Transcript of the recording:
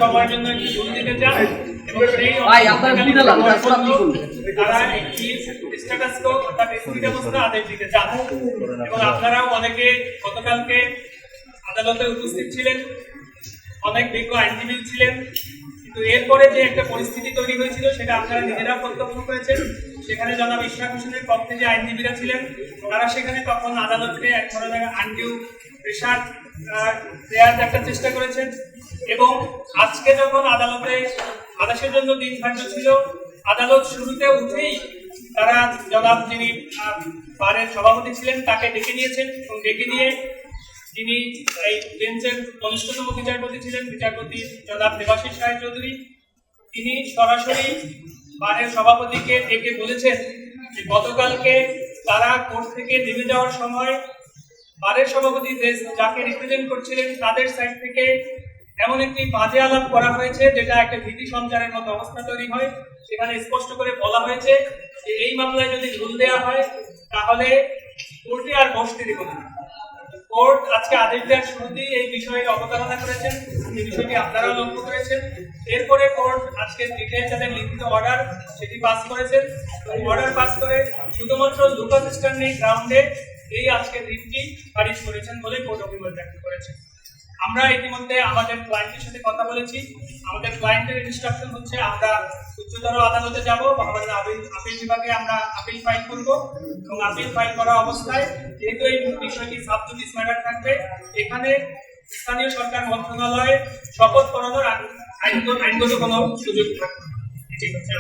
সময়ের জন্য একটি জোর দিতে চান এবং সেই তারা একটি স্ট্যাটাস কো অর্থাৎ স্থিতি ব্যবস্থা আদেশ দিতে চান। এবং আপনারাও অনেকে গতকালকে আদালতে উপস্থিত ছিলেন, অনেক বিজ্ঞ আইনজীবী ছিলেন, কিন্তু এরপরে যে একটা পরিস্থিতি তৈরি হয়েছিল সেটা আপনারা নিজেরা প্রত্যক্ষ করেছেন। সেখানে জনাব ইশরাক হোসেনের পক্ষে যে আইনজীবীরা ছিলেন তারা সেখানে তখন আদালতকে এক ধরনের আনডিউ প্রেশার দেওয়ার একটা চেষ্টা করেছেন। এবং আজকে যখন আদালতে আদেশের জন্য দিন ধার্য ছিল, আদালত শুরুতে উঠেই তারা জনাব যিনি বারের সভাপতি ছিলেন তাকে ডেকে নিয়েছেন এবং ডেকে নিয়ে যিনি এই বেঞ্চের কনিষ্ঠতম বিচারপতি ছিলেন, বিচারপতি জনাব দেবাশিস রায় চৌধুরী, তিনি সরাসরি বারের সভাপতিকে ডেকে বলেছেন যে গতকালকে তারা কোর্ট থেকে নেমে যাওয়ার সময় বারের সভাপতি যাকে রিপ্রেজেন্ট করছিলেন তাদের সাইড থেকে এমন একটি বাজে আলাপ করা হয়েছে যেটা একটা ভীতি সঞ্চারের মতো অবস্থা তৈরি হয়। সেখানে স্পষ্ট করে বলা হয়েছে যে এই মামলায় যদি রুল দেওয়া হয় তাহলে কোর্টে আর বসতে দেব না। কোর্ট আজকে আদেশ দেওয়ার শুরুতেই এই বিষয়ে অবতারণা করেছেন, এই বিষয়টি আপনারাও লক্ষ্য করেছেন। এরপরে কোর্ট আজকে ডিটেইলস যাদের লিখিত অর্ডার সেটি পাস করেছেন। অর্ডার পাস করে শুধুমাত্র লুকাস স্ট্যান্ডিং গ্রাউন্ডে এই আজকে রিটটি খারিজ করেছেন বলে কোর্ট অভিমত ব্যক্ত করেছেন। আমরা ইতিমধ্যে আমাদের ক্লায়েন্টের সাথে কথা বলেছি। আমাদের ক্লায়েন্টের ইনস্ট্রাকশন হচ্ছে আমরা উচ্চতর আদালতে যাব, আমাদের আপিল বিভাগে আমরা আপিল ফাইল করব এবং আপিল ফাইল করা অবস্থায় যেহেতু এই বিষয়টি সাব জুডিস ম্যাটার থাকবে, এখানে স্থানীয় সরকার মন্ত্রণালয়ে শপথ করানোর আইনগত কোনো সুযোগ থাকবে। ঠিক আছে।